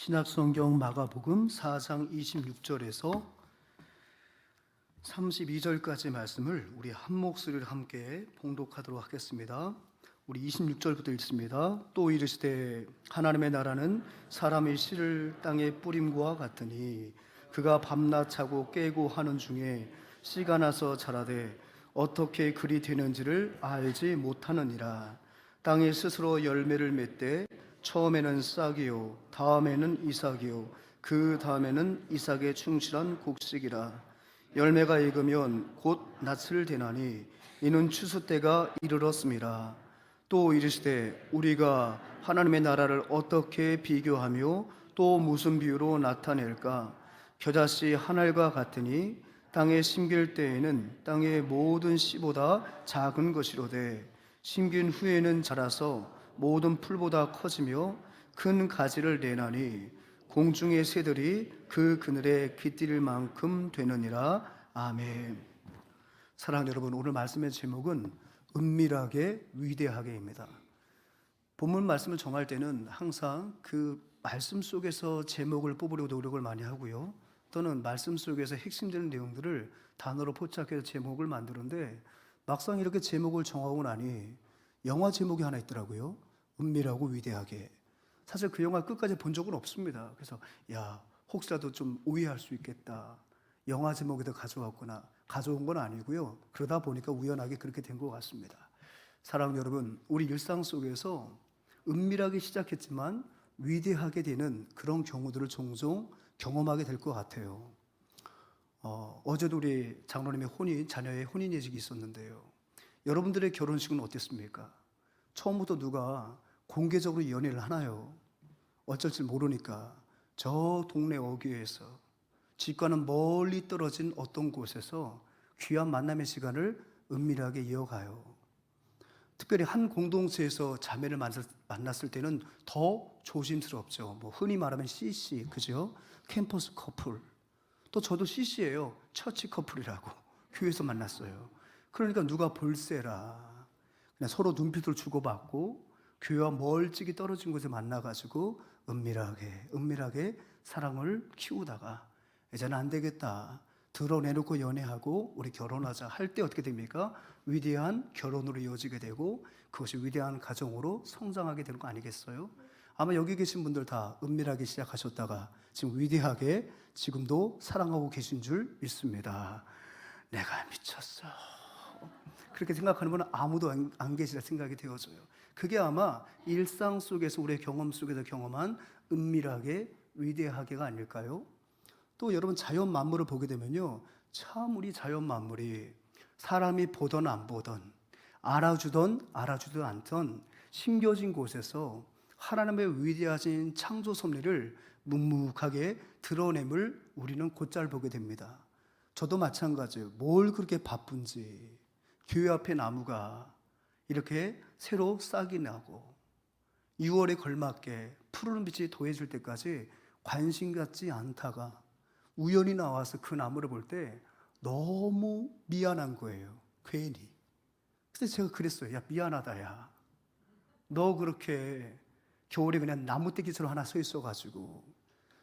신약성경 마가복음 4장 26절에서 32절까지 말씀을 우리 한 목소리를 함께 봉독하도록 하겠습니다. 우리 26절부터 읽습니다. 또 이르시되 하나님의 나라는 사람의 씨를 땅에 뿌림과 같으니 그가 밤낮 자고 깨고 하는 중에 씨가 나서 자라되 어떻게 그리 되는지를 알지 못하느니라. 땅에 스스로 열매를 맺되 처음에는 싹이요 다음에는 이삭이요 그 다음에는 이삭의 충실한 곡식이라. 열매가 익으면 곧 낫을 대나니 이는 추수 때가 이르렀음이라. 또 이르시되 우리가 하나님의 나라를 어떻게 비교하며 또 무슨 비유로 나타낼까? 겨자씨 한 알과 같으니 땅에 심길 때에는 땅의 모든 씨보다 작은 것이로되 심긴 후에는 자라서 모든 풀보다 커지며 큰 가지를 내나니 공중의 새들이 그 그늘에 깃들 만큼 되느니라. 아멘. 사랑하는 여러분, 오늘 말씀의 제목은 은밀하게 위대하게입니다. 본문 말씀을 정할 때는 항상 그 말씀 속에서 제목을 뽑으려고 노력을 많이 하고요, 또는 말씀 속에서 핵심되는 내용들을 단어로 포착해서 제목을 만드는데, 막상 이렇게 제목을 정하고 나니 영화 제목이 하나 있더라고요. 은밀하고 위대하게. 사실 그 영화 끝까지 본 적은 없습니다. 그래서 혹시라도 좀 오해할 수 있겠다, 영화 제목에도 가져왔구나. 가져온 건 아니고요, 그러다 보니까 우연하게 그렇게 된 것 같습니다. 사랑하는 여러분, 우리 일상 속에서 은밀하게 시작했지만 위대하게 되는 그런 경우들을 종종 경험하게 될 것 같아요. 어제도 우리 장로님의 자녀의 혼인 예식이 있었는데요, 여러분들의 결혼식은 어땠습니까? 처음부터 누가 공개적으로 연애를 하나요? 어쩔 줄 모르니까 저 동네 어귀에서, 집과는 멀리 떨어진 어떤 곳에서 귀한 만남의 시간을 은밀하게 이어가요. 특별히 한 공동체에서 자매를 만났을 때는 더 조심스럽죠. 흔히 말하면 CC, 그죠? 캠퍼스 커플. 또 저도 CC예요. 처치 커플이라고. 교회에서 만났어요. 그러니까 누가 볼세라, 그냥 서로 눈빛을 주고받고 교회와 멀찍이 떨어진 곳에 만나가지고 은밀하게 사랑을 키우다가 이제는 안 되겠다, 드러내놓고 연애하고 우리 결혼하자 할 때 어떻게 됩니까? 위대한 결혼으로 이어지게 되고 그것이 위대한 가정으로 성장하게 되는 거 아니겠어요? 아마 여기 계신 분들 다 은밀하게 시작하셨다가 지금 위대하게 지금도 사랑하고 계신 줄 믿습니다. 내가 미쳤어, 그렇게 생각하는 분은 아무도 안 계시다 생각이 되어져요. 그게 아마 일상 속에서, 우리의 경험 속에서 경험한 은밀하게 위대하게가 아닐까요? 또 여러분, 자연 만물을 보게 되면요, 참 우리 자연 만물이 사람이 보던 안 보던, 알아주던 알아주든 않던 심겨진 곳에서 하나님의 위대하신 창조 섭리를 묵묵하게 드러냄을 우리는 곧잘 보게 됩니다. 저도 마찬가지예요. 뭘 그렇게 바쁜지 교회 앞에 나무가 이렇게 새로 싹이 나고 6월에 걸맞게 푸르른 빛이 도해질 때까지 관심 갖지 않다가 우연히 나와서 그 나무를 볼 때 너무 미안한 거예요. 괜히. 그래서 제가 그랬어요. 야, 미안하다, 야. 너 그렇게 겨울에 그냥 나무떼기처럼 하나 서 있어가지고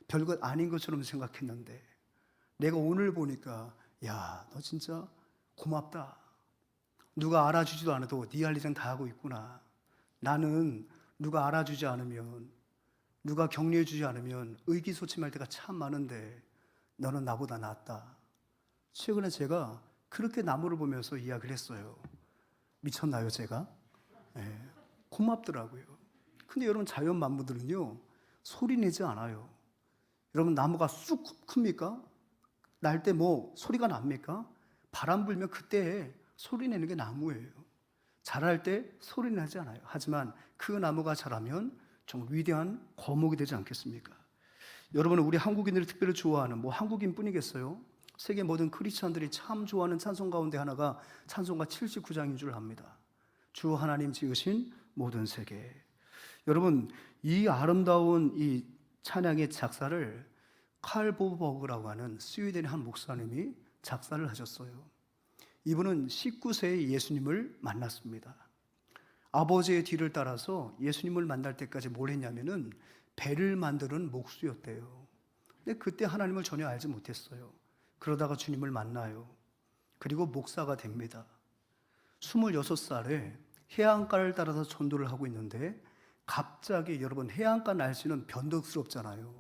별것 아닌 것처럼 생각했는데 내가 오늘 보니까, 야, 너 진짜 고맙다. 누가 알아주지도 않아도 네 할 일은 다 하고 있구나. 나는 누가 알아주지 않으면, 누가 격려해주지 않으면 의기소침할 때가 참 많은데 너는 나보다 낫다. 최근에 제가 그렇게 나무를 보면서 이야기를 했어요. 미쳤나요, 제가? 네, 고맙더라고요. 근데 여러분, 자연 만물들은요, 소리 내지 않아요. 여러분, 나무가 쑥 큽니까? 날 때 소리가 납니까? 바람 불면 그때 소리 내는 게 나무예요. 자랄 때 소리 나지 않아요. 하지만 그 나무가 자라면 정말 위대한 거목이 되지 않겠습니까? 여러분은 우리 한국인들이 특별히 좋아하는, 한국인뿐이겠어요? 세계 모든 크리스찬들이 참 좋아하는 찬송 가운데 하나가 찬송가 79장인 줄 압니다. 주 하나님 지으신 모든 세계. 여러분, 이 아름다운 이 찬양의 작사를 칼 보버그라고 하는 스웨덴의 한 목사님이 작사를 하셨어요. 이분은 19세에 예수님을 만났습니다. 아버지의 뒤를 따라서 예수님을 만날 때까지 뭘 했냐면은 배를 만드는 목수였대요. 근데 그때 하나님을 전혀 알지 못했어요. 그러다가 주님을 만나요. 그리고 목사가 됩니다. 26살에 해안가를 따라서 전도를 하고 있는데 갑자기 여러분 해안가 날씨는 변덕스럽잖아요.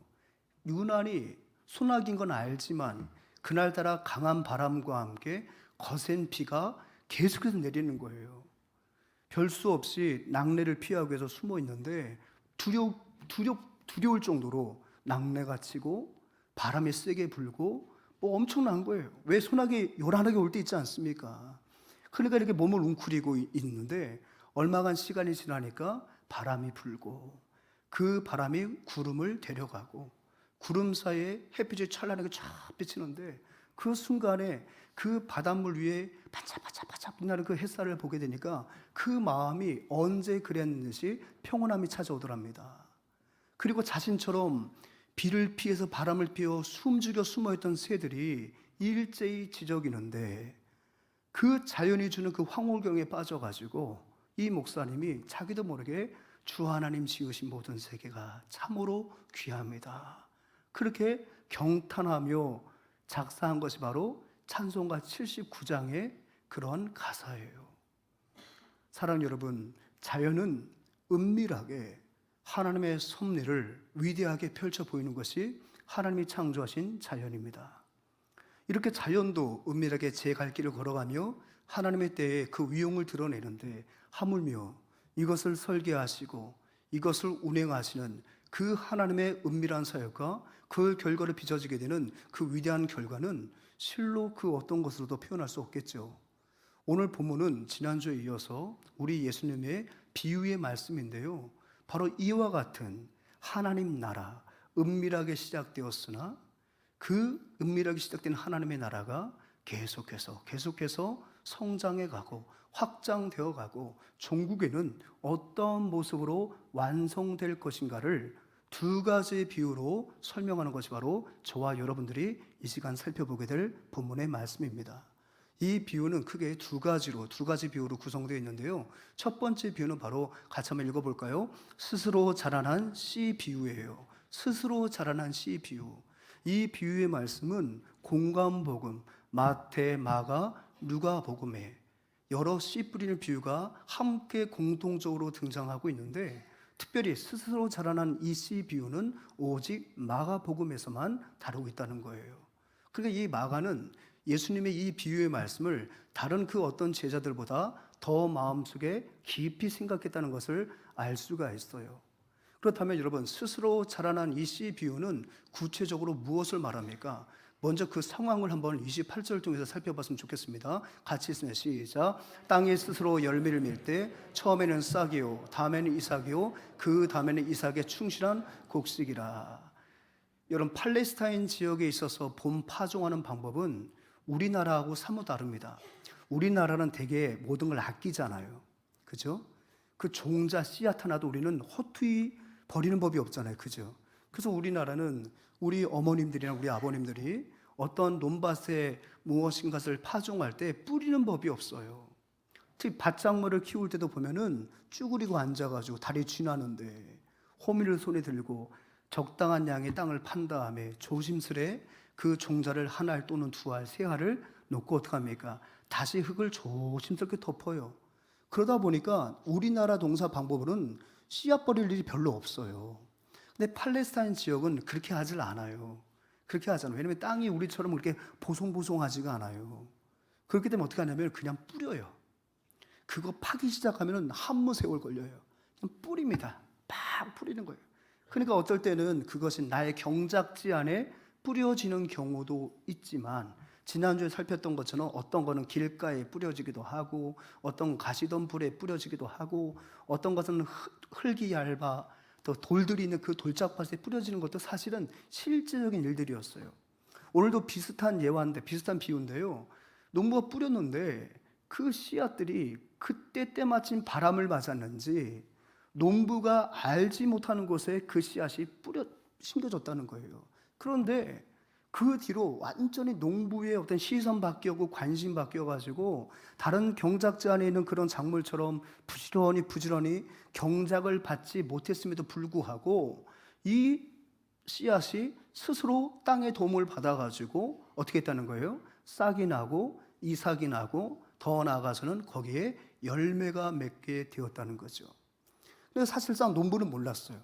유난히 소나기인 건 알지만 그날따라 강한 바람과 함께 거센 비가 계속해서 내리는 거예요. 별 수 없이 낙뢰를 피하기 위해서 숨어 있는데 두려울 정도로 낙뢰가 치고 바람이 세게 불고 뭐 엄청난 거예요. 왜 소나기 요란하게 올 때 있지 않습니까? 그러니까 이렇게 몸을 웅크리고 있는데 얼마간 시간이 지나니까 바람이 불고 그 바람이 구름을 데려가고 구름 사이에 햇빛이 찬란하게 쫙 비치는데 그 순간에 그 바닷물 위에 반짝반짝반짝 빛나는 그 햇살을 보게 되니까 그 마음이 언제 그랬는지 평온함이 찾아오더랍니다. 그리고 자신처럼 비를 피해서 바람을 피워 숨죽여 숨어있던 새들이 일제히 지저귀는데 그 자연이 주는 그 황홀경에 빠져가지고 이 목사님이 자기도 모르게 주 하나님 지으신 모든 세계가 참으로 귀합니다. 그렇게 경탄하며 작사한 것이 바로 찬송가 79장의 그런 가사예요. 사랑하는 여러분, 자연은 은밀하게 하나님의 섭리를 위대하게 펼쳐 보이는 것이 하나님이 창조하신 자연입니다. 이렇게 자연도 은밀하게 제 갈 길을 걸어가며 하나님의 때에 그 위용을 드러내는데 하물며 이것을 설계하시고 이것을 운행하시는 그 하나님의 은밀한 사역과 그 결과를 빚어지게 되는 그 위대한 결과는 실로 그 어떤 것으로도 표현할 수 없겠죠. 오늘 본문은 지난주에 이어서 우리 예수님의 비유의 말씀인데요. 바로 이와 같은 하나님 나라, 은밀하게 시작되었으나 그 은밀하게 시작된 하나님의 나라가 계속해서 성장해 가고 확장되어 가고 종국에는 어떤 모습으로 완성될 것인가를 두 가지 비유로 설명하는 것이 바로 저와 여러분들이 이 시간 살펴보게 될 본문의 말씀입니다. 이 비유는 크게 두 가지 비유로 구성되어 있는데요. 첫 번째 비유는 바로 같이 한번 읽어볼까요? 스스로 자라난 씨 비유예요. 스스로 자라난 씨 비유. 이 비유의 말씀은 공감복음, 마태, 마가, 누가복음에 여러 씨 뿌리는 비유가 함께 공통적으로 등장하고 있는데 특별히 스스로 자라난 이 씨 비유는 오직 마가복음에서만 다루고 있다는 거예요. 그러니까 이 마가는 예수님의 이 비유의 말씀을 다른 그 어떤 제자들보다 더 마음속에 깊이 생각했다는 것을 알 수가 있어요. 그렇다면 여러분, 스스로 자라난 이 씨 비유는 구체적으로 무엇을 말합니까? 먼저 그 상황을 한번 28절 통해서 살펴봤으면 좋겠습니다. 같이 있으면 시작. 땅이 스스로 열매를 맺을 때 처음에는 싹이요, 다음에는 이삭이요, 그 다음에는 이삭의 충실한 곡식이라. 여러분, 팔레스타인 지역에 있어서 봄 파종하는 방법은 우리나라하고 사뭇 다릅니다. 우리나라는 되게 모든 걸 아끼잖아요. 그죠? 그 종자 씨앗 하나도 우리는 허투이 버리는 법이 없잖아요. 그죠? 그래서 우리나라는 우리 어머님들이나 우리 아버님들이 어떤 논밭에 무엇인가를 파종할 때 뿌리는 법이 없어요. 특히 밭작물을 키울 때도 보면은 쭈그리고 앉아가지고 다리 쥐나는데 호미를 손에 들고 적당한 양의 땅을 판 다음에 조심스레 그 종자를 한 알 또는 두 알, 세 알을 놓고 어떡합니까? 다시 흙을 조심스럽게 덮어요. 그러다 보니까 우리나라 동사 방법으로는 씨앗 버릴 일이 별로 없어요. 근데 팔레스타인 지역은 그렇게 하질 않아요. 그렇게 하잖아요. 왜냐하면 땅이 우리처럼 그렇게 보송보송하지가 않아요. 그렇기 때문에 어떻게 하냐면 그냥 뿌려요. 그거 파기 시작하면 한무 세월 걸려요. 그냥 뿌립니다. 팍 뿌리는 거예요. 그러니까 어떨 때는 그것이 나의 경작지 안에 뿌려지는 경우도 있지만 지난주에 살폈던 것처럼 어떤 거는 길가에 뿌려지기도 하고 어떤 가시덤불에 뿌려지기도 하고 어떤 것은 흙이 얇아 또 돌들이 있는 그 돌짝밭에 뿌려지는 것도 사실은 실제적인 일들이었어요. 오늘도 비슷한 예화인데 비슷한 비유인데요. 농부가 뿌렸는데 그 씨앗들이 그때 때마침 바람을 맞았는지 농부가 알지 못하는 곳에 그 씨앗이 심겨졌다는 거예요. 그런데 그 뒤로 완전히 농부의 어떤 시선 바뀌었고 관심 바뀌어가지고 다른 경작지 안에 있는 그런 작물처럼 부지런히 경작을 받지 못했음에도 불구하고 이 씨앗이 스스로 땅의 도움을 받아가지고 어떻게 했다는 거예요? 싹이 나고 이삭이 나고 더 나아가서는 거기에 열매가 맺게 되었다는 거죠. 그래서 사실상 농부는 몰랐어요.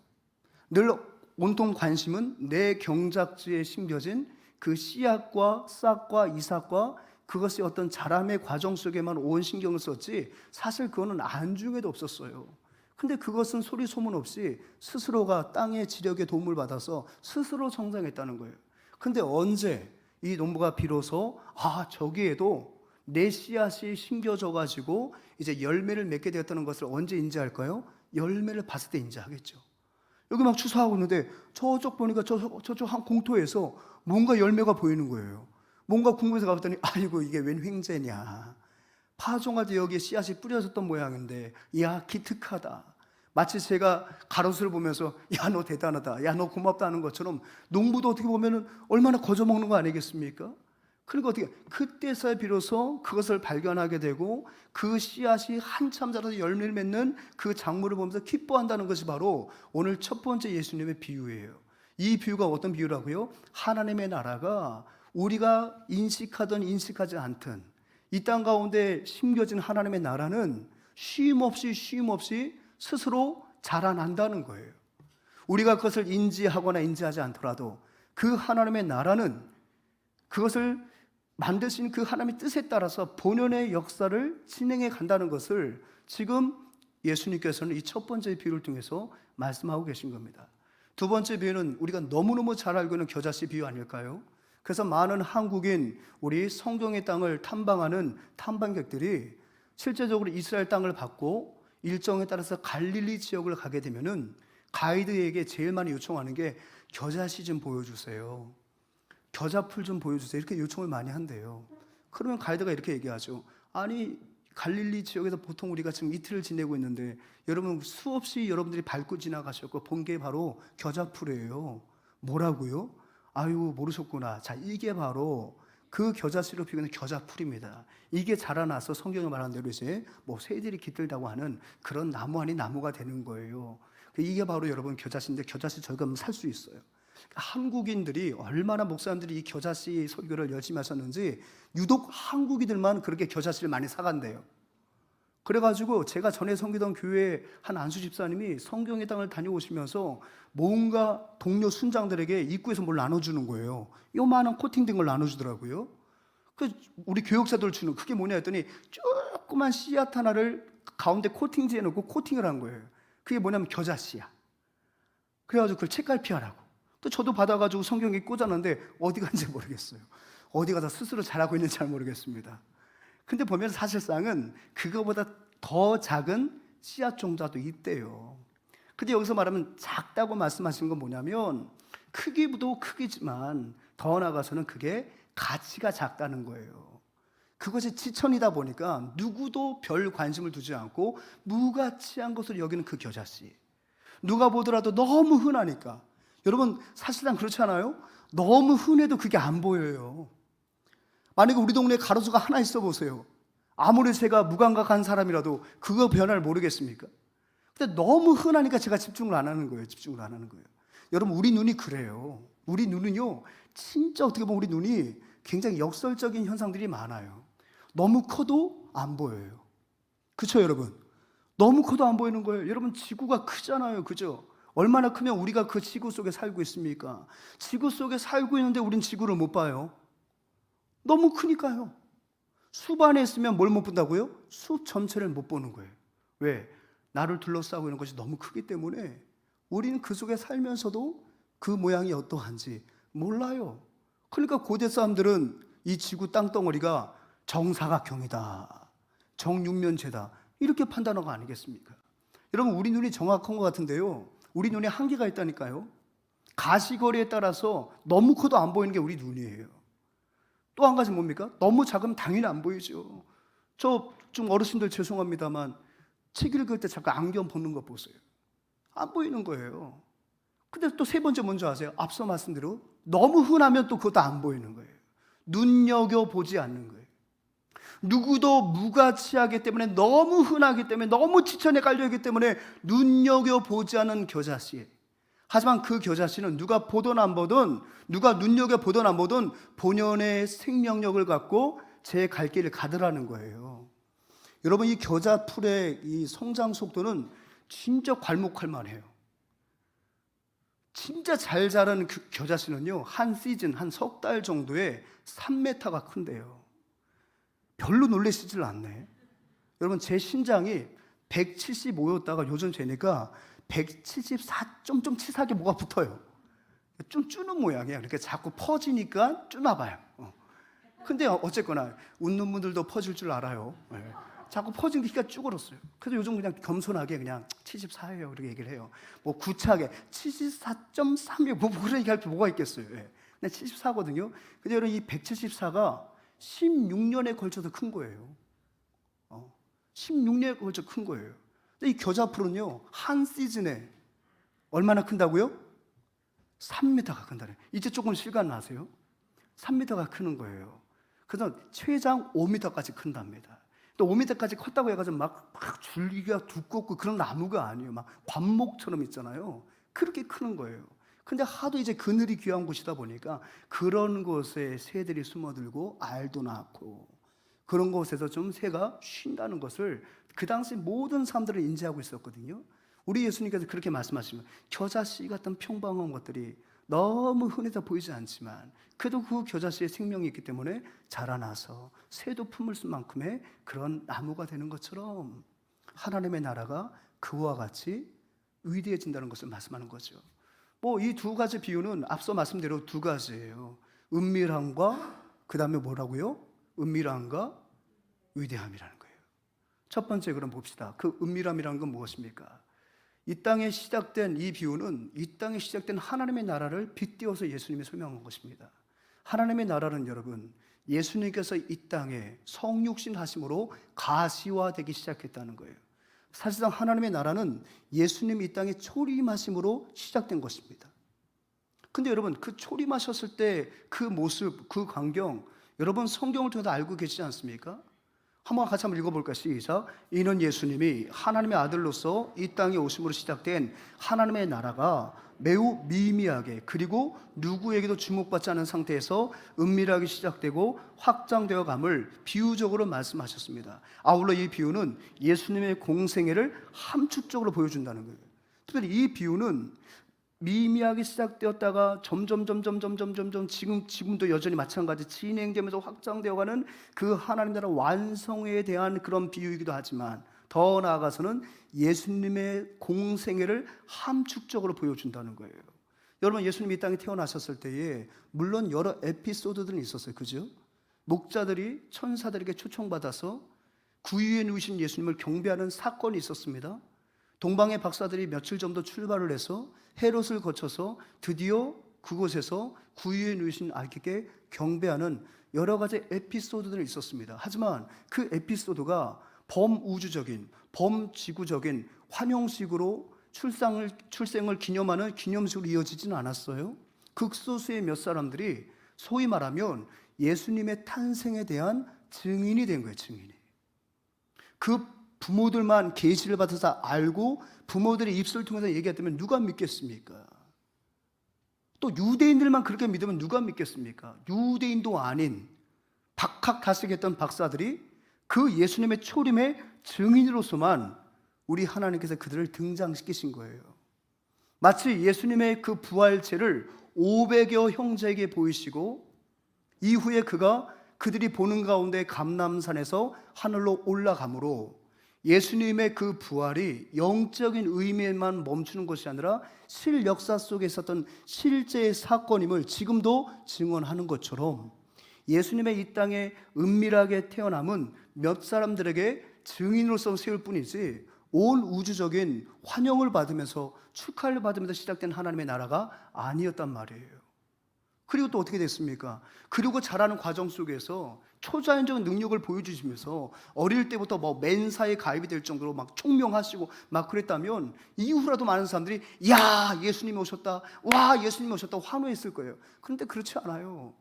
늘 온통 관심은 내 경작지에 심겨진 그 씨앗과 싹과 이삭과 그것이 어떤 자람의 과정 속에만 온 신경을 썼지 사실 그거는 안중에도 없었어요. 근데 그것은 소리 소문 없이 스스로가 땅의 지력의 도움을 받아서 스스로 성장했다는 거예요. 근데 언제 이 농부가 비로소 저기에도 내 씨앗이 심겨져 가지고 이제 열매를 맺게 되었다는 것을 언제 인지할까요? 열매를 봤을 때 인지하겠죠. 여기 막 추수하고 있는데 저쪽 보니까 저쪽 한 공터에서 뭔가 열매가 보이는 거예요. 뭔가 궁금해서 가봤더니 아이고 이게 웬 횡재냐. 파종할 때 여기에 씨앗이 뿌려졌던 모양인데 야 기특하다. 마치 제가 가로수를 보면서 야 너 대단하다, 야 너 고맙다 하는 것처럼 농부도 어떻게 보면 얼마나 거저먹는 거 아니겠습니까? 그리고 어떻게 그때서야 비로소 그것을 발견하게 되고 그 씨앗이 한참 자라서 열매를 맺는 그 작물을 보면서 기뻐한다는 것이 바로 오늘 첫 번째 예수님의 비유예요. 이 비유가 어떤 비유라고요? 하나님의 나라가 우리가 인식하든 인식하지 않든 이 땅 가운데 심겨진 하나님의 나라는 쉼 없이 스스로 자라난다는 거예요. 우리가 그것을 인지하거나 인지하지 않더라도 그 하나님의 나라는 그것을 만드신 그 하나님의 뜻에 따라서 본연의 역사를 진행해 간다는 것을 지금 예수님께서는 이 첫 번째 비유를 통해서 말씀하고 계신 겁니다. 두 번째 비유는 우리가 너무너무 잘 알고 있는 겨자씨 비유 아닐까요? 그래서 많은 한국인, 우리 성경의 땅을 탐방하는 탐방객들이 실제적으로 이스라엘 땅을 받고 일정에 따라서 갈릴리 지역을 가게 되면은 가이드에게 제일 많이 요청하는 게 겨자씨 좀 보여주세요. 겨자풀 좀 보여주세요. 이렇게 요청을 많이 한대요. 그러면 가이드가 이렇게 얘기하죠. 아니 갈릴리 지역에서 보통 우리가 지금 이틀을 지내고 있는데 여러분 수없이 여러분들이 밟고 지나가셨고 본 게 바로 겨자풀이에요. 뭐라고요? 아유 모르셨구나. 자 이게 바로 그 겨자씨로 피우는 겨자풀입니다. 이게 자라나서 성경에 말하는 대로 이제 뭐 새들이 깃들다고 하는 그런 나무 아닌 나무가 되는 거예요. 이게 바로 여러분 겨자씨인데 겨자씨 저희가 살 수 있어요. 한국인들이 얼마나 목사님들이 이 겨자씨 설교를 열심히 하셨는지 유독 한국인들만 그렇게 겨자씨를 많이 사간대요. 그래가지고 제가 전에 섬기던 교회 한 안수 집사님이 성경의 땅을 다녀오시면서 뭔가 동료 순장들에게 입구에서 뭘 나눠주는 거예요. 요만한 코팅된 걸 나눠주더라고요. 그 우리 교역자들 주는 그게 뭐냐 했더니 조그만 씨앗 하나를 가운데 코팅지에 넣고 코팅을 한 거예요. 그게 뭐냐면 겨자씨야. 그래가지고 그걸 책갈피하라고. 또 저도 받아가지고 성경에 꽂았는데 어디 간지 모르겠어요. 어디 가서 스스로 잘하고 있는지 잘 모르겠습니다. 근데 보면 사실상은 그거보다 더 작은 씨앗 종자도 있대요. 근데 여기서 말하면 작다고 말씀하시는 건 뭐냐면 크기도 크기지만 더 나아가서는 그게 가치가 작다는 거예요. 그것이 지천이다 보니까 누구도 별 관심을 두지 않고 무가치한 것을 여기는 그 겨자씨. 누가 보더라도 너무 흔하니까. 여러분 사실상 그렇지 않아요? 너무 흔해도 그게 안 보여요. 만약에 우리 동네에 가로수가 하나 있어 보세요. 아무리 제가 무감각한 사람이라도 그거 변화를 모르겠습니까? 근데 너무 흔하니까 제가 집중을 안 하는 거예요. 여러분 우리 눈이 그래요. 우리 눈은요 진짜 어떻게 보면 우리 눈이 굉장히 역설적인 현상들이 많아요. 너무 커도 안 보여요. 그렇죠 여러분? 너무 커도 안 보이는 거예요. 여러분 지구가 크잖아요. 그죠? 얼마나 크면 우리가 그 지구 속에 살고 있습니까? 지구 속에 살고 있는데 우린 지구를 못 봐요. 너무 크니까요. 숲 안에 있으면 뭘 못 본다고요? 숲 전체를 못 보는 거예요. 왜? 나를 둘러싸고 있는 것이 너무 크기 때문에 우리는 그 속에 살면서도 그 모양이 어떠한지 몰라요. 그러니까 고대 사람들은 이 지구 땅덩어리가 정사각형이다, 정육면체다 이렇게 판단한 거 아니겠습니까? 여러분 우리 눈이 정확한 것 같은데요, 우리 눈에 한계가 있다니까요. 가시거리에 따라서 너무 커도 안 보이는 게 우리 눈이에요. 또 한 가지 뭡니까? 너무 작으면 당연히 안 보이죠. 저 좀 어르신들 죄송합니다만 책 읽을 때 자꾸 안경 벗는 거 보세요. 안 보이는 거예요. 근데 또 세 번째 뭔지 아세요? 앞서 말씀대로 너무 흔하면 또 그것도 안 보이는 거예요. 눈여겨보지 않는 거예요. 누구도 무가치하기 때문에, 너무 흔하기 때문에, 너무 지천에 깔려있기 때문에 눈여겨보지 않은 겨자씨. 하지만 그 겨자씨는 누가 보든 안 보든, 누가 눈여겨보든 안 보든 본연의 생명력을 갖고 제 갈 길을 가더라는 거예요. 여러분, 이 겨자풀의 이 성장 속도는 진짜 괄목할 만해요. 진짜 잘 자란 그 겨자씨는요, 한 시즌, 한 석 달 정도에 3m가 큰대요. 별로 놀라시질 않네. 여러분, 제 신장이 175였다가 요즘 재니까 174, 좀 치사하게 뭐가 붙어요. 좀 주는 모양이에요. 이렇게 자꾸 퍼지니까 주나 봐요. 근데 어쨌거나 웃는 분들도 퍼질 줄 알아요. 네. 자꾸 퍼진 기가 쭈그렸어요. 그래서 요즘 그냥 겸손하게 그냥 74예요 이렇게 얘기를 해요. 뭐 구차하게 74.3이요 뭐 그런 얘기할 게 뭐가 있겠어요. 네. 그냥 74거든요. 근데 여러분, 이 174가 16년에 걸쳐서 큰 거예요. 16년에 걸쳐 큰 거예요. 근데 이 겨자풀은요, 한 시즌에 얼마나 큰다고요? 3m가 큰다네. 이제 조금 실감 나세요? 3m가 크는 거예요. 그래서 최장 5m까지 큰답니다. 또 5m까지 컸다고 해가지고 막 줄기가 두껍고 그런 나무가 아니에요. 막 관목처럼 있잖아요. 그렇게 크는 거예요. 근데 하도 이제 그늘이 귀한 곳이다 보니까 그런 곳에 새들이 숨어들고 알도 낳고 그런 곳에서 좀 새가 쉰다는 것을 그 당시 모든 사람들은 인지하고 있었거든요. 우리 예수님께서 그렇게 말씀하시면 겨자씨 같은 평범한 것들이 너무 흔해서 보이지 않지만 그래도 그 겨자씨에 생명이 있기 때문에 자라나서 새도 품을 만큼의 그런 나무가 되는 것처럼 하나님의 나라가 그와 같이 위대해진다는 것을 말씀하는 거죠. 뭐 이 두 가지 비유는 앞서 말씀대로 두 가지예요. 은밀함과 그 다음에 뭐라고요? 은밀함과 위대함이라는 거예요. 첫 번째 그럼 봅시다. 그 은밀함이라는 건 무엇입니까? 이 땅에 시작된 이 비유는 이 땅에 시작된 하나님의 나라를 빗대어서 예수님이 설명한 것입니다. 하나님의 나라는 여러분, 예수님께서 이 땅에 성육신 하심으로 가시화되기 시작했다는 거예요. 사실상 하나님의 나라는 예수님이 이 땅에 초림하심으로 시작된 것입니다. 근데 여러분, 그 초림하셨을 때 그 모습, 그 광경, 여러분 성경을 통해서 알고 계시지 않습니까? 같이 한번 읽어볼까요? 시작. 이는 예수님이 하나님의 아들로서 이 땅에 오심으로 시작된 하나님의 나라가 매우 미미하게 그리고 누구에게도 주목받지 않은 상태에서 은밀하게 시작되고 확장되어 감을 비유적으로 말씀하셨습니다. 아울러 이 비유는 예수님의 공생애를 함축적으로 보여준다는 거예요. 특별히 이 비유는 미미하게 시작되었다가 점점 지금도 여전히 마찬가지 진행되면서 확장되어가는 그 하나님 나라 완성에 대한 그런 비유이기도 하지만 더 나아가서는 예수님의 공생애를 함축적으로 보여준다는 거예요. 여러분, 예수님이 이 땅에 태어나셨을 때에 물론 여러 에피소드들은 있었어요. 그죠? 목자들이 천사들에게 초청받아서 구유에 누우신 예수님을 경배하는 사건이 있었습니다. 동방의 박사들이 며칠 정도 출발을 해서 헤롯을 거쳐서 드디어 그곳에서 구유에 누우신 아기께 경배하는 여러 가지 에피소드들이 있었습니다. 하지만 그 에피소드가 범우주적인, 범지구적인 환영식으로 출생을 기념하는 기념식으로 이어지지는 않았어요. 극소수의 몇 사람들이 소위 말하면 예수님의 탄생에 대한 증인이 된 거예요. 증인이. 그 부모들만 계시를 받아서 알고 부모들의 입술을 통해서 얘기했다면 누가 믿겠습니까? 또 유대인들만 그렇게 믿으면 누가 믿겠습니까? 유대인도 아닌 박학 다스렸던 박사들이 그 예수님의 초림의 증인으로서만 우리 하나님께서 그들을 등장시키신 거예요. 마치 예수님의 그 부활체를 500여 형제에게 보이시고 이후에 그들이 보는 가운데 감람산에서 하늘로 올라가므로 예수님의 그 부활이 영적인 의미에만 멈추는 것이 아니라 실역사 속에 있었던 실제의 사건임을 지금도 증언하는 것처럼 예수님의 이 땅에 은밀하게 태어남은 몇 사람들에게 증인으로서 세울 뿐이지 온 우주적인 환영을 받으면서 축하를 받으면서 시작된 하나님의 나라가 아니었단 말이에요. 그리고 또 어떻게 됐습니까? 그리고 자라는 과정 속에서 초자연적인 능력을 보여주시면서 어릴 때부터 뭐 맨사에 가입이 될 정도로 막 총명하시고 막 그랬다면 이후라도 많은 사람들이 야, 예수님이 오셨다, 와, 예수님이 오셨다 환호했을 거예요. 그런데 그렇지 않아요.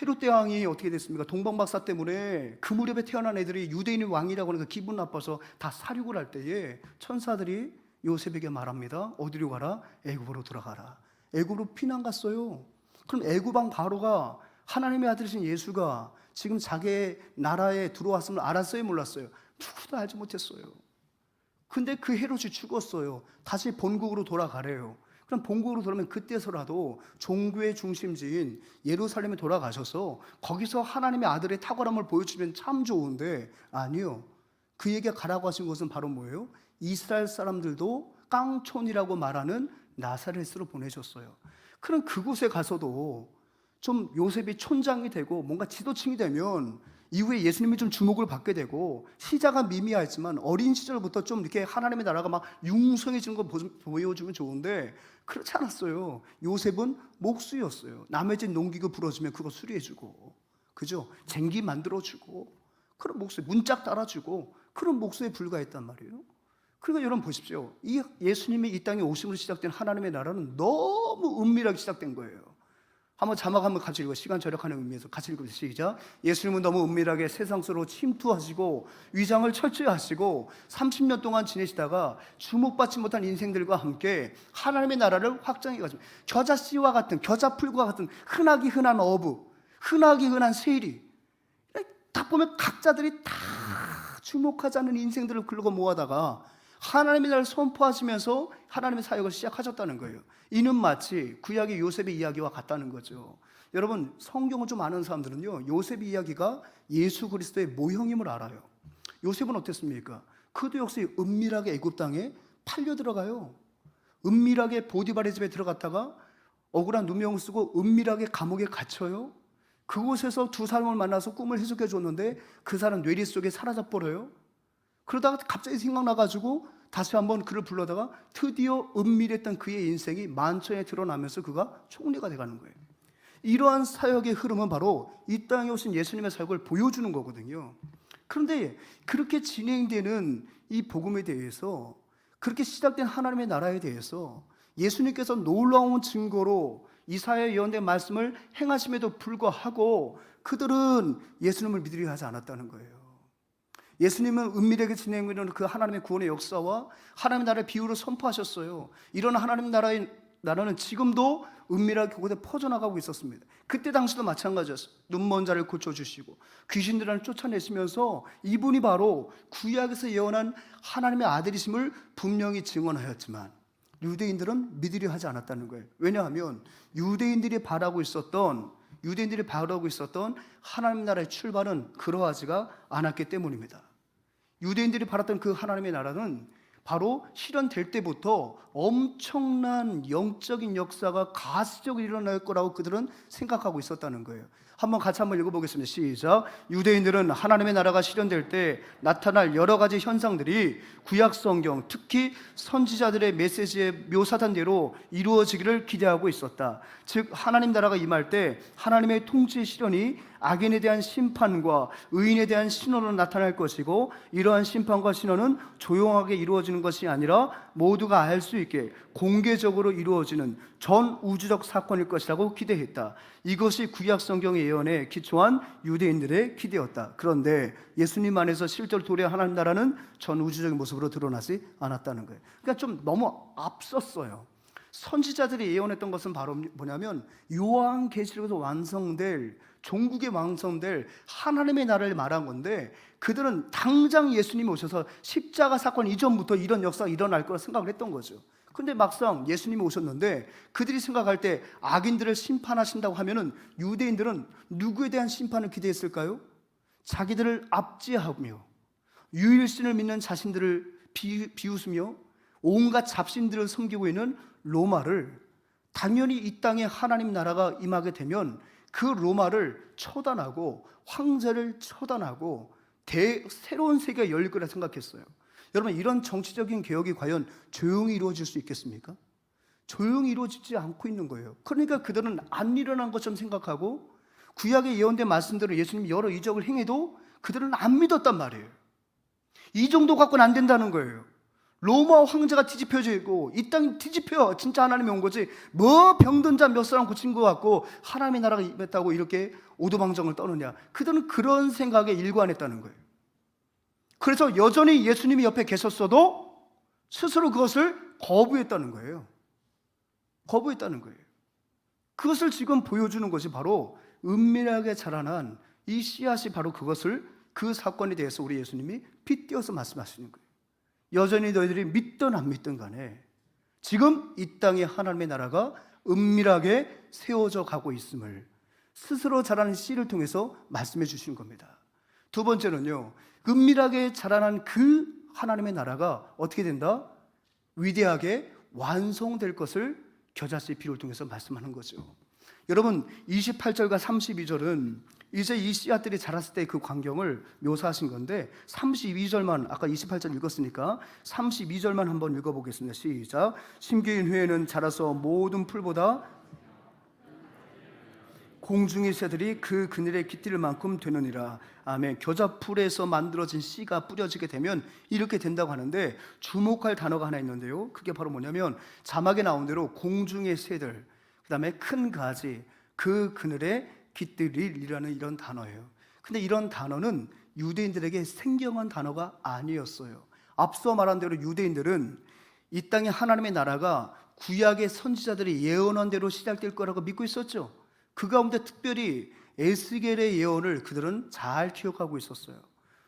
헤롯 대왕이 어떻게 됐습니까? 동방박사 때문에 그 무렵에 태어난 애들이 유대인의 왕이라고 하니까 기분 나빠서 다 사륙을 할 때에 천사들이 요셉에게 말합니다. 어디로 가라? 애굽으로 돌아가라. 애굽으로 피난 갔어요. 그럼 애굽 왕 바로가 하나님의 아들이신 예수가 지금 자기의 나라에 들어왔음을 알았어요, 몰랐어요? 누구도 알지 못했어요. 근데 그 헤롯이 죽었어요. 다시 본국으로 돌아가래요. 그럼 본국으로 돌아오면 그때서라도 종교의 중심지인 예루살렘에 돌아가셔서 거기서 하나님의 아들의 탁월함을 보여주면 참 좋은데, 아니요. 그에게 가라고 하신 것은 바로 뭐예요? 이스라엘 사람들도 깡촌이라고 말하는 나사렛으로 보내셨어요. 그럼 그곳에 가서도 좀 요셉이 촌장이 되고 뭔가 지도층이 되면 이후에 예수님이 좀 주목을 받게 되고, 시작은 미미하지만 어린 시절부터 좀 이렇게 하나님의 나라가 막 융성해지는 거 보여주면 좋은데, 그렇지 않았어요. 요셉은 목수였어요. 남의 집 농기구 부러지면 그거 수리해주고, 그죠? 쟁기 만들어주고, 그런 목수, 문짝 따라주고, 그런 목수에 불과했단 말이에요. 그러니까 여러분 보십시오. 이 예수님이 이 땅에 오심으로 시작된 하나님의 나라는 너무 은밀하게 시작된 거예요. 한번 자막 한번 같이 읽어. 시간 절약하는 의미에서 같이 읽어보세요. 시작. 예수님은 너무 은밀하게 세상 속으로 침투하시고 위장을 철저히 하시고 30년 동안 지내시다가 주목받지 못한 인생들과 함께 하나님의 나라를 확장해 가지고, 겨자씨와 같은, 겨자풀과 같은 흔하기 흔한 어부, 흔하기 흔한 세리, 딱 보면 각자들이 다 주목하지 않는 인생들을 긁어 모아다가 하나님의 나라를 선포하시면서 하나님의 사역을 시작하셨다는 거예요. 이는 마치 구약의 요셉의 이야기와 같다는 거죠. 여러분, 성경을 좀 아는 사람들은요, 요셉의 이야기가 예수 그리스도의 모형임을 알아요. 요셉은 어땠습니까? 그도 역시 은밀하게 애굽 땅에 팔려 들어가요. 은밀하게 보디발의 집에 들어갔다가 억울한 누명을 쓰고 은밀하게 감옥에 갇혀요. 그곳에서 두 사람을 만나서 꿈을 해석해 줬는데 그 사람 뇌리 속에 사라져 버려요. 그러다가 갑자기 생각나가지고 다시 한번 그를 불러다가 드디어 은밀했던 그의 인생이 만천에 드러나면서 그가 총리가 돼가는 거예요. 이러한 사역의 흐름은 바로 이 땅에 오신 예수님의 사역을 보여주는 거거든요. 그런데 그렇게 진행되는 이 복음에 대해서, 그렇게 시작된 하나님의 나라에 대해서 예수님께서 놀라운 증거로 이사야의 예언된 말씀을 행하심에도 불구하고 그들은 예수님을 믿으려 하지 않았다는 거예요. 예수님은 은밀하게 진행되는 그 하나님의 구원의 역사와 하나님의 나라의 비유를 선포하셨어요. 이런 하나님의 나라는 지금도 은밀하게 그곳에 퍼져나가고 있었습니다. 그때 당시도 마찬가지였어요. 눈먼 자를 고쳐주시고 귀신들을 쫓아내시면서 이분이 바로 구약에서 예언한 하나님의 아들이심을 분명히 증언하였지만 유대인들은 믿으려 하지 않았다는 거예요. 왜냐하면 유대인들이 바라고 있었던 하나님 나라의 출발은 그러하지가 않았기 때문입니다. 유대인들이 바랐던 그 하나님의 나라는 바로 실현될 때부터 엄청난 영적인 역사가 가시적으로 일어날 거라고 그들은 생각하고 있었다는 거예요. 같이 한번 읽어보겠습니다. 시작. 유대인들은 하나님의 나라가 실현될 때 나타날 여러 가지 현상들이 구약 성경, 특히 선지자들의 메시지에 묘사된 대로 이루어지기를 기대하고 있었다. 즉 하나님 나라가 임할 때 하나님의 통치 실현이 악인에 대한 심판과 의인에 대한 신호로 나타날 것이고, 이러한 심판과 신호는 조용하게 이루어지는 것이 아니라 모두가 알 수 있게 공개적으로 이루어지는 전 우주적 사건일 것이라고 기대했다. 이것이 구약 성경의 예언에 기초한 유대인들의 기대였다. 그런데 예수님 안에서 실제로 도래한 하나님 나라는 전 우주적인 모습으로 드러나지 않았다는 거예요. 그러니까 좀 너무 앞섰어요. 선지자들이 예언했던 것은 바로 뭐냐면 요한계시록에서 완성될, 종국에 완성될 하나님의 나라를 말한 건데, 그들은 당장 예수님이 오셔서 십자가 사건 이전부터 이런 역사가 일어날 거라 생각을 했던 거죠. 근데 막상 예수님이 오셨는데 그들이 생각할 때 악인들을 심판하신다고 하면은 유대인들은 누구에 대한 심판을 기대했을까요? 자기들을 압제하며 유일신을 믿는 자신들을 비웃으며 온갖 잡신들을 섬기고 있는 로마를, 당연히 이 땅에 하나님 나라가 임하게 되면 그 로마를 처단하고 황제를 처단하고 새로운 세계가 열릴 거라 생각했어요. 여러분, 이런 정치적인 개혁이 과연 조용히 이루어질 수 있겠습니까? 조용히 이루어지지 않고 있는 거예요. 그러니까 그들은 안 일어난 것처럼 생각하고 구약에 예언된 말씀대로 예수님이 여러 이적을 행해도 그들은 안 믿었단 말이에요. 이 정도 갖고는 안 된다는 거예요. 로마 황제가 뒤집혀지고 이 땅이 뒤집혀 진짜 하나님이 온 거지, 뭐 병든 자 몇 사람 고친 것 같고 하나님의 나라가 임했다고 이렇게 오도방정을 떠느냐. 그들은 그런 생각에 일관했다는 거예요. 그래서 여전히 예수님이 옆에 계셨어도 스스로 그것을 거부했다는 거예요. 거부했다는 거예요. 그것을 지금 보여주는 것이 바로 은밀하게 자라난 이 씨앗이 바로 그것을, 그 사건에 대해서 우리 예수님이 빗대어서 말씀하시는 거예요. 여전히 너희들이 믿든 안 믿든 간에 지금 이 땅에 하나님의 나라가 은밀하게 세워져 가고 있음을 스스로 자라는 씨를 통해서 말씀해 주신 겁니다. 두 번째는요, 은밀하게 자라난 그 하나님의 나라가 어떻게 된다? 위대하게 완성될 것을 겨자씨 피를 통해서 말씀하는 거죠. 여러분, 28절과 32절은 이제 이 씨앗들이 자랐을 때 그 광경을 묘사하신 건데 32절만, 아까 28절 읽었으니까 32절만 한번 읽어보겠습니다. 시작. 심기인 후에는 자라서 모든 풀보다 공중의 새들이 그 그늘에 깃들 만큼 되느니라. 아멘. 겨자풀에서 만들어진 씨가 뿌려지게 되면 이렇게 된다고 하는데, 주목할 단어가 하나 있는데요, 그게 바로 뭐냐면 자막에 나온 대로 공중의 새들, 그 다음에 큰 가지, 그 그늘에 깃들이라는 이런 단어예요. 근데 이런 단어는 유대인들에게 생경한 단어가 아니었어요. 앞서 말한 대로 유대인들은 이 땅에 하나님의 나라가 구약의 선지자들이 예언한 대로 시작될 거라고 믿고 있었죠. 그 가운데 특별히 에스겔의 예언을 그들은 잘 기억하고 있었어요.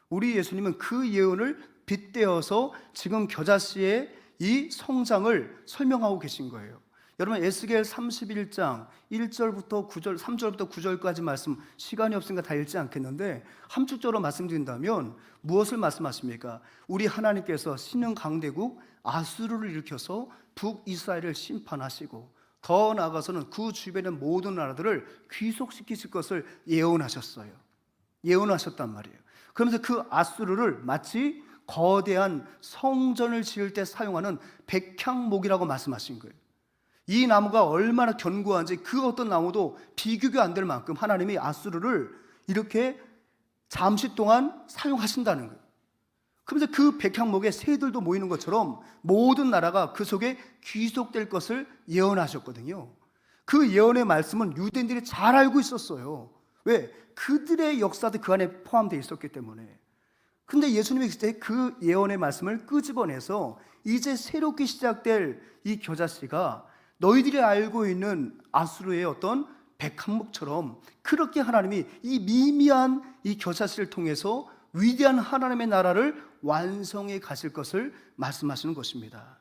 우리 예수님은 그 예언을 빗대어서 지금 겨자씨의 이 성장을 설명하고 계신 거예요. 여러분, 에스겔 31장 1절부터 9절, 3절부터 9절까지 말씀, 시간이 없으니까 다 읽지 않겠는데 함축적으로 말씀드린다면 무엇을 말씀하십니까? 우리 하나님께서 신흥 강대국 아수르를 일으켜서 북이스라엘을 심판하시고 더 나아가서는 그 주변의 모든 나라들을 귀속시키실 것을 예언하셨어요. 예언하셨단 말이에요. 그러면서 그 아수르를 마치 거대한 성전을 지을 때 사용하는 백향목이라고 말씀하신 거예요. 이 나무가 얼마나 견고한지 그 어떤 나무도 비교가 안 될 만큼 하나님이 아수르를 이렇게 잠시 동안 사용하신다는 거예요. 그러면서 그 백향목에 새들도 모이는 것처럼 모든 나라가 그 속에 귀속될 것을 예언하셨거든요. 그 예언의 말씀은 유대인들이 잘 알고 있었어요. 왜? 그들의 역사도 그 안에 포함되어 있었기 때문에. 근데 예수님이 그때 그 예언의 말씀을 끄집어내서 이제 새롭게 시작될 이 겨자씨가 너희들이 알고 있는 아수르의 어떤 백향목처럼 그렇게 하나님이 이 미미한 이 겨자씨를 통해서 위대한 하나님의 나라를 완성해 가실 것을 말씀하시는 것입니다.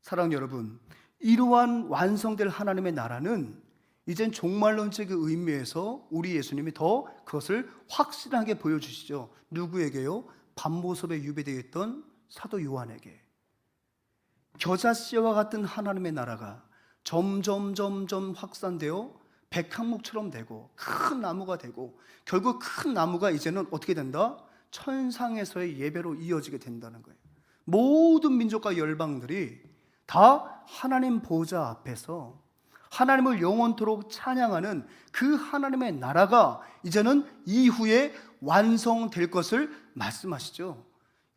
사랑하는 여러분, 이러한 완성될 하나님의 나라는 이젠 종말론적인 의미에서 우리 예수님이 더 그것을 확실하게 보여주시죠. 누구에게요? 밤모습에 유배되어 있던 사도 요한에게. 겨자씨와 같은 하나님의 나라가 점점 확산되어 백향목처럼 되고 큰 나무가 되고 결국 큰 나무가 이제는 어떻게 된다? 천상에서의 예배로 이어지게 된다는 거예요. 모든 민족과 열방들이 다 하나님 보좌 앞에서 하나님을 영원토록 찬양하는 그 하나님의 나라가 이제는 이후에 완성될 것을 말씀하시죠.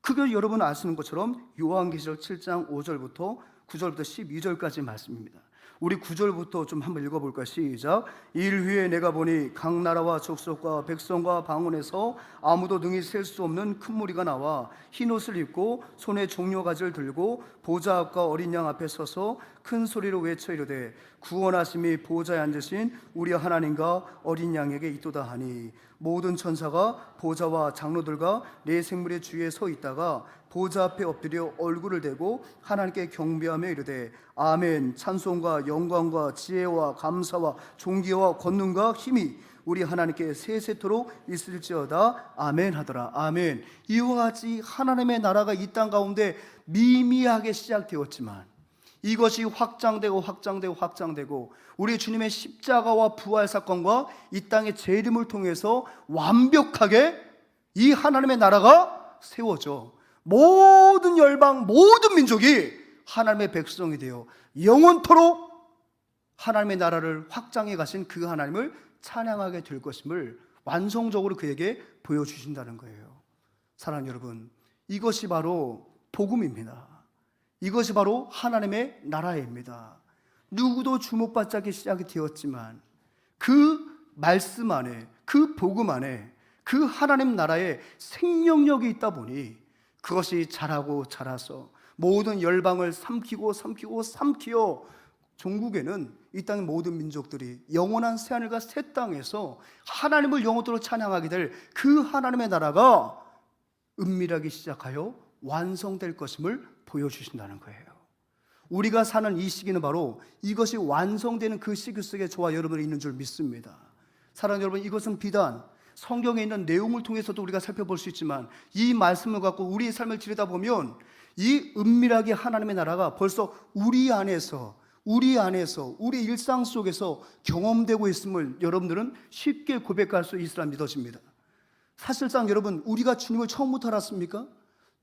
그걸 여러분 아시는 것처럼 요한계시록 7장 5절부터 9절부터 12절까지 말씀입니다. 우리 9절부터 좀 한번 읽어볼까요? 시작. 일 후에 내가 보니 각 나라와 족속과 백성과 방언에서 아무도 능히 셀 수 없는 큰 무리가 나와 흰 옷을 입고 손에 종려가지를 들고 보좌 앞과 어린 양 앞에 서서 큰 소리로 외쳐 이르되 구원하심이 보좌에 앉으신 우리 하나님과 어린 양에게 있도다 하니 모든 천사가 보좌와 장로들과 네 생물의 주위에 서 있다가 보좌 앞에 엎드려 얼굴을 대고 하나님께 경배하며 이르되 아멘. 찬송과 영광과 지혜와 감사와 존귀와 권능과 힘이 우리 하나님께 세세토록 있을지어다. 아멘 하더라. 아멘. 이와 같이 하나님의 나라가 이 땅 가운데 미미하게 시작되었지만 이것이 확장되고 우리 주님의 십자가와 부활 사건과 이 땅의 재림을 통해서 완벽하게 이 하나님의 나라가 세워져 모든 열방, 모든 민족이 하나님의 백성이 되어 영원토록 하나님의 나라를 확장해 가신 그 하나님을 찬양하게 될 것임을 완성적으로 그에게 보여주신다는 거예요. 사랑하는 여러분, 이것이 바로 복음입니다. 이것이 바로 하나님의 나라입니다. 누구도 주목받지 않게 시작이 되었지만 그 말씀 안에, 그 복음 안에 그 하나님 나라에 생명력이 있다 보니 그것이 자라고 자라서 모든 열방을 삼키어 종국에는 이 땅의 모든 민족들이 영원한 새하늘과 새 땅에서 하나님을 영원토록 찬양하게 될 그 하나님의 나라가 은밀하게 시작하여 완성될 것임을 보여주신다는 거예요. 우리가 사는 이 시기는 바로 이것이 완성되는 그 시기 속에 저와 여러분이 있는 줄 믿습니다. 사랑하는 여러분, 이것은 비단 성경에 있는 내용을 통해서도 우리가 살펴볼 수 있지만 이 말씀을 갖고 우리의 삶을 지르다보면 이 은밀하게 하나님의 나라가 벌써 우리 안에서 우리 일상 속에서 경험되고 있음을 여러분들은 쉽게 고백할 수 있으라 믿어집니다. 사실상 여러분, 우리가 주님을 처음부터 알았습니까?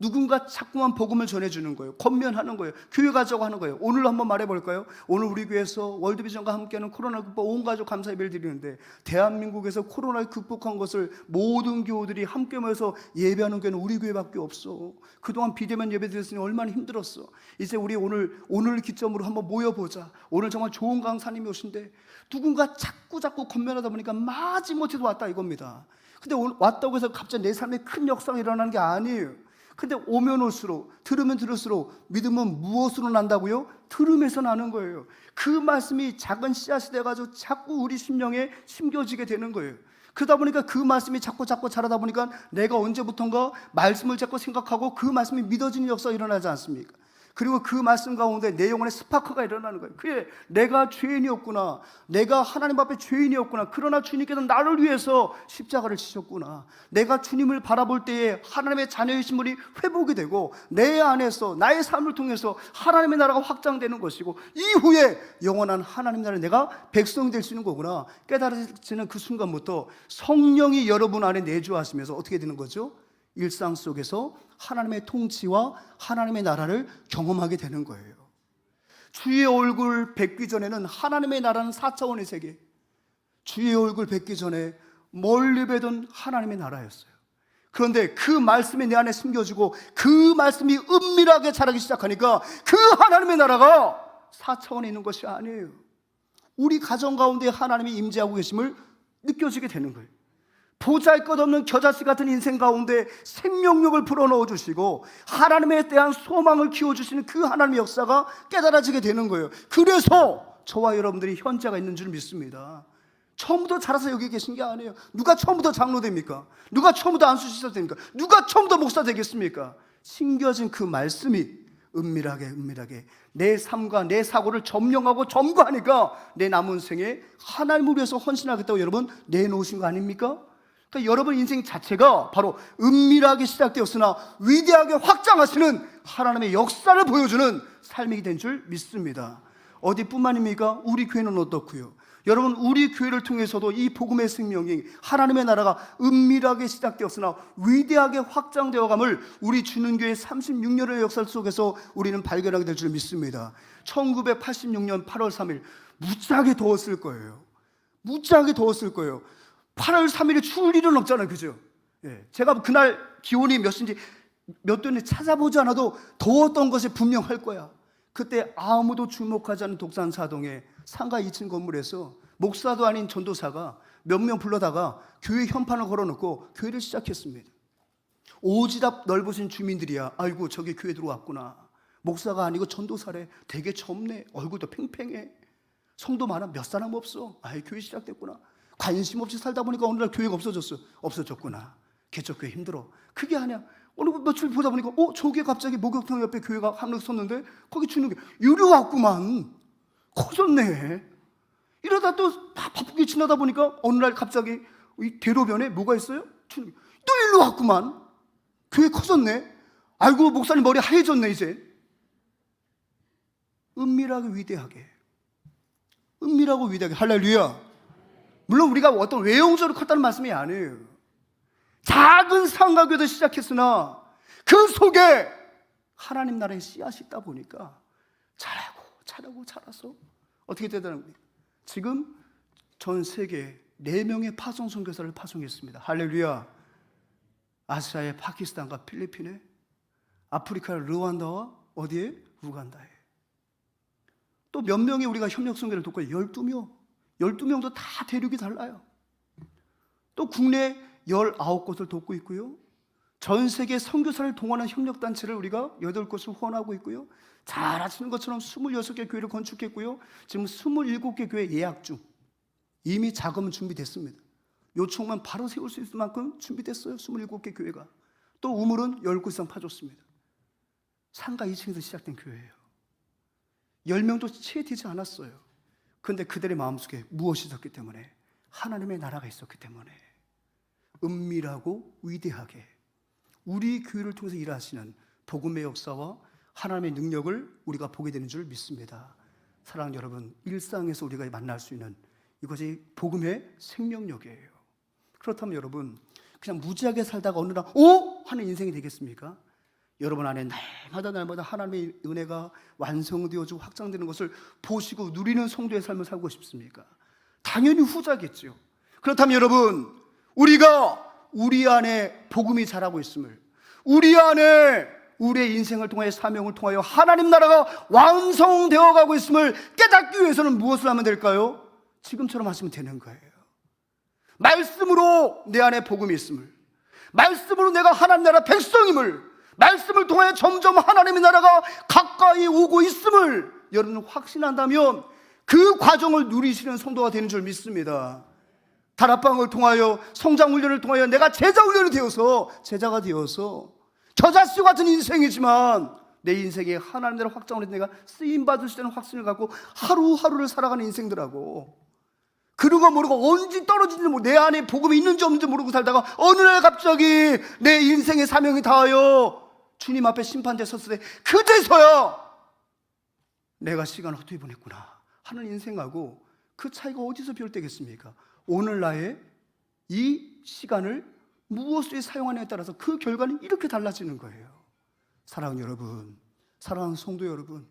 누군가 자꾸만 복음을 전해주는 거예요. 권면하는 거예요. 교회 가자고 하는 거예요. 오늘 한번 말해볼까요? 오늘 우리 교회에서 월드비전과 함께하는 코로나 극복 온 가족 감사 예배를 드리는데, 대한민국에서 코로나를 극복한 것을 모든 교우들이 함께 모여서 예배하는 교회는 우리 교회밖에 없어. 그동안 비대면 예배 드렸으니 얼마나 힘들었어. 이제 우리 오늘 기점으로 한번 모여보자. 오늘 정말 좋은 강사님이 오신데 누군가 자꾸 권면하다 보니까 마지못해도 왔다 이겁니다. 근데 왔다고 해서 갑자기 내 삶에 큰 역사가 일어나는 게 아니에요. 근데 오면 올수록, 들으면 들을수록 믿음은 무엇으로 난다고요? 들음에서 나는 거예요. 그 말씀이 작은 씨앗이 돼가지고 자꾸 우리 심령에 심겨지게 되는 거예요. 그러다 보니까 그 말씀이 자꾸 자라다 보니까 내가 언제부턴가 말씀을 자꾸 생각하고 그 말씀이 믿어지는 역사가 일어나지 않습니까? 그리고 그 말씀 가운데 내 영혼의 스파크가 일어나는 거예요. 그래, 내가 죄인이었구나, 내가 하나님 앞에 죄인이었구나, 그러나 주님께서 나를 위해서 십자가를 지셨구나, 내가 주님을 바라볼 때에 하나님의 자녀의 신분이 회복이 되고 내 안에서 나의 삶을 통해서 하나님의 나라가 확장되는 것이고 이후에 영원한 하나님 나라에 내가 백성이 될 수 있는 거구나 깨달아지는 그 순간부터 성령이 여러분 안에 내주하시면서 어떻게 되는 거죠? 일상 속에서 하나님의 통치와 하나님의 나라를 경험하게 되는 거예요. 주의 얼굴 뵙기 전에는 하나님의 나라는 4차원의 세계, 주의 얼굴 뵙기 전에 멀리 뵈던 하나님의 나라였어요. 그런데 그 말씀이 내 안에 숨겨지고 그 말씀이 은밀하게 자라기 시작하니까 그 하나님의 나라가 4차원에 있는 것이 아니에요. 우리 가정 가운데 하나님이 임재하고 계심을 느껴지게 되는 거예요. 보잘것없는 겨자씨 같은 인생 가운데 생명력을 불어넣어 주시고 하나님에 대한 소망을 키워주시는 그 하나님의 역사가 깨달아지게 되는 거예요. 그래서 저와 여러분들이 현재가 있는 줄 믿습니다. 처음부터 자라서 여기 계신 게 아니에요. 누가 처음부터 장로 됩니까? 누가 처음부터 안수시사 됩니까? 누가 처음부터 목사 되겠습니까? 심겨진 그 말씀이 은밀하게 내 삶과 내 사고를 점령하고 점거하니까 내 남은 생에 하나님을 위해서 헌신하겠다고 여러분 내놓으신 거 아닙니까? 그러니까 여러분 인생 자체가 바로 은밀하게 시작되었으나 위대하게 확장하시는 하나님의 역사를 보여주는 삶이 된 줄 믿습니다. 어디뿐만입니까? 우리 교회는 어떻고요? 여러분, 우리 교회를 통해서도 이 복음의 생명이 하나님의 나라가 은밀하게 시작되었으나 위대하게 확장되어감을 우리 주는교회 36년의 역사 속에서 우리는 발견하게 될 줄 믿습니다. 1986년 8월 3일 무지하게 더웠을 거예요. 8월 3일에 추울 일은 없잖아요, 그죠? 예, 제가 그날 기온이 몇 도인지 찾아보지 않아도 더웠던 것이 분명할 거야. 그때 아무도 주목하지 않는 독산사동의 상가 2층 건물에서 목사도 아닌 전도사가 몇 명 불러다가 교회 현판을 걸어놓고 교회를 시작했습니다. 오지랖 넓으신 주민들이야, 아이고 저기 교회 들어왔구나, 목사가 아니고 전도사래, 되게 젊네, 얼굴도 팽팽해, 성도 많아, 몇 사람 없어, 아이 교회 시작됐구나. 관심 없이 살다 보니까 어느 날 교회가 없어졌구나. 개척교회 힘들어. 그게 아니야. 어느 며칠 보다 보니까 저기에 갑자기 목욕탕 옆에 교회가 하나 섰는데 거기 주는 게 유료 왔구만. 커졌네. 이러다 또 바쁘게 지나다 보니까 어느 날 갑자기 이 대로변에 뭐가 있어요? 주는 게 또 일로 왔구만. 교회 커졌네. 아이고 목사님 머리 하얘졌네 이제. 은밀하고 위대하게 할렐루야. 물론 우리가 어떤 외형적으로 컸다는 말씀이 아니에요. 작은 상가교도 시작했으나 그 속에 하나님 나라의 씨앗이 있다 보니까 자라서 어떻게 되다는 거예요? 지금 전 세계 4명의 파송 선교사를 파송했습니다. 할렐루야. 아시아의 파키스탄과 필리핀에, 아프리카의 르완다와 어디에? 우간다에. 또 몇 명이 우리가 협력 선교를 돕고 12명도 다 대륙이 달라요. 또 국내 19곳을 돕고 있고요. 전 세계 선교사를 동원한 협력단체를 우리가 8곳을 후원하고 있고요. 잘 아시는 것처럼 26개 교회를 건축했고요. 지금 27개 교회 예약 중. 이미 자금은 준비됐습니다. 요청만 바로 세울 수 있을 만큼 준비됐어요. 27개 교회가. 또 우물은 10곳 이상 파줬습니다. 상가 2층에서 시작된 교회예요. 10명도 채 되지 않았어요. 그런데 그들의 마음속에 무엇이 있었기 때문에? 하나님의 나라가 있었기 때문에 은밀하고 위대하게 우리 교회를 통해서 일하시는 복음의 역사와 하나님의 능력을 우리가 보게 되는 줄 믿습니다. 사랑하는 여러분, 일상에서 우리가 만날 수 있는 이것이 복음의 생명력이에요. 그렇다면 여러분, 그냥 무지하게 살다가 어느 날 오! 하는 인생이 되겠습니까? 여러분 안에 날마다 하나님의 은혜가 완성되어지고 확장되는 것을 보시고 누리는 성도의 삶을 살고 싶습니까? 당연히 후자겠죠. 그렇다면 여러분, 우리가 우리 안에 복음이 자라고 있음을, 우리 안에 우리의 인생을 통하여 사명을 통하여 하나님 나라가 완성되어 가고 있음을 깨닫기 위해서는 무엇을 하면 될까요? 지금처럼 하시면 되는 거예요. 말씀으로 내 안에 복음이 있음을, 말씀으로 내가 하나님 나라 백성임을, 말씀을 통하여 점점 하나님의 나라가 가까이 오고 있음을 여러분 확신한다면 그 과정을 누리시는 성도가 되는 줄 믿습니다. 다락방을 통하여 성장훈련을 통하여 내가 제자훈련이 되어서 제자가 되어서 저자씨 같은 인생이지만 내 인생에 하나님 나라 확장을 해서 내가 쓰임받을 수 있는 확신을 갖고 하루하루를 살아가는 인생들하고 그러고 모르고 언제 떨어지는지 모르고 내 안에 복음이 있는지 없는지 모르고 살다가 어느 날 갑자기 내 인생의 사명이 닿아요 주님 앞에 심판대 섰을 때 그제서야 내가 시간을 헛되이 보냈구나 하는 인생하고 그 차이가 어디서 비롯되겠습니까? 오늘 나의 이 시간을 무엇에 사용하느냐에 따라서 그 결과는 이렇게 달라지는 거예요. 사랑하는 여러분, 사랑하는 성도 여러분,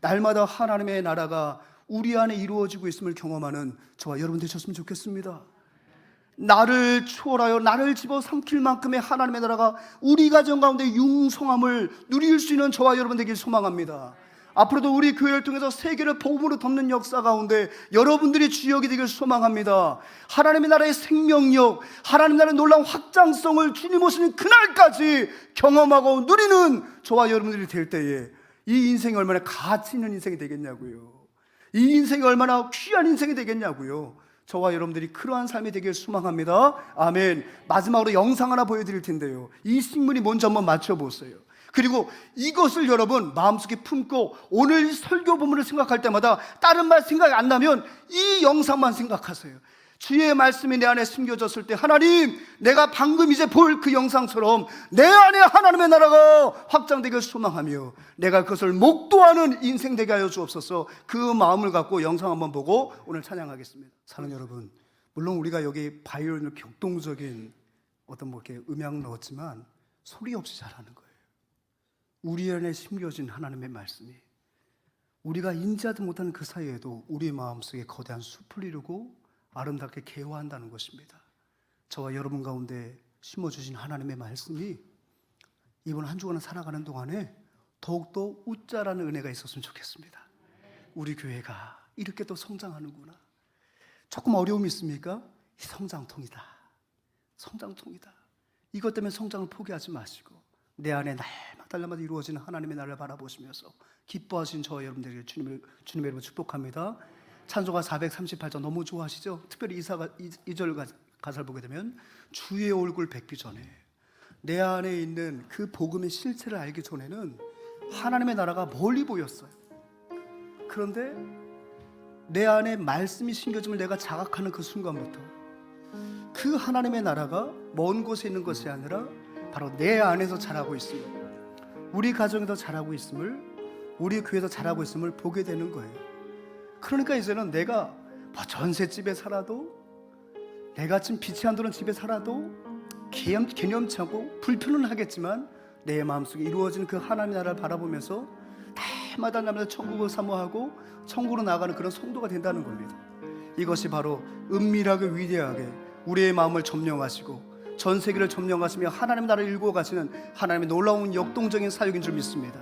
날마다 하나님의 나라가 우리 안에 이루어지고 있음을 경험하는 저와 여러분 되셨으면 좋겠습니다. 나를 초월하여 나를 집어삼킬 만큼의 하나님의 나라가 우리 가정 가운데 융성함을 누릴 수 있는 저와 여러분 되길 소망합니다. 앞으로도 우리 교회를 통해서 세계를 복음으로 덮는 역사 가운데 여러분들이 주역이 되길 소망합니다. 하나님의 나라의 생명력, 하나님의 나라의 놀라운 확장성을 주님 오시는 그날까지 경험하고 누리는 저와 여러분들이 될 때에 이 인생이 얼마나 가치 있는 인생이 되겠냐고요. 이 인생이 얼마나 귀한 인생이 되겠냐고요. 저와 여러분들이 그러한 삶이 되길 소망합니다. 아멘. 마지막으로 영상 하나 보여드릴 텐데요. 이 신문이 뭔지 한번 맞춰보세요. 그리고 이것을 여러분 마음속에 품고 오늘 설교 본문을 생각할 때마다 다른 말 생각이 안 나면 이 영상만 생각하세요. 주의 말씀이 내 안에 숨겨졌을 때 하나님, 내가 방금 이제 볼 그 영상처럼 내 안에 하나님의 나라가 확장되길 소망하며 내가 그것을 목도하는 인생 되게 하여 주옵소서. 그 마음을 갖고 영상 한번 보고 오늘 찬양하겠습니다. 사랑하는 여러분, 물론 우리가 여기 바이올린을 격동적인 어떤 뭐 이렇게 음향 넣었지만 소리 없이 잘하는 거예요. 우리 안에 심겨진 하나님의 말씀이 우리가 인지하지 못하는 그 사이에도 우리 마음속에 거대한 숲을 이루고 아름답게 개화한다는 것입니다. 저와 여러분 가운데 심어주신 하나님의 말씀이 이번 한 주간을 살아가는 동안에 더욱더 웃자라는 은혜가 있었으면 좋겠습니다. 우리 교회가 이렇게 또 성장하는구나. 조금 어려움이 있습니까? 성장통이다. 성장통이다. 이것 때문에 성장을 포기하지 마시고 내 안에 날마다 이루어지는 하나님의 나라를 바라보시면서 기뻐하신 저와 여러분들에게 주님의 이름으로 축복합니다. 찬송가 438장 너무 좋아하시죠? 특별히 2절 가사를 보게 되면 주의 얼굴 뵙기 전에 내 안에 있는 그 복음의 실체를 알기 전에는 하나님의 나라가 멀리 보였어요. 그런데 내 안에 말씀이 심겨짐을 내가 자각하는 그 순간부터 그 하나님의 나라가 먼 곳에 있는 것이 아니라 바로 내 안에서 자라고 있음을, 우리 가정에서 자라고 있음을, 우리 교회에서 자라고 있음을 보게 되는 거예요. 그러니까 이제는 내가 전셋집에 살아도, 내가 지금 빛이 안 들어오는 집에 살아도 개념치 않고 불편은 하겠지만 내 마음속에 이루어지는 그 하나님의 나라를 바라보면서 날마다 천국을 사모하고 천국으로 나아가는 그런 성도가 된다는 겁니다. 이것이 바로 은밀하게 위대하게 우리의 마음을 점령하시고 전 세계를 점령하시며 하나님의 나라를 일구어 가시는 하나님의 놀라운 역동적인 사역인 줄 믿습니다.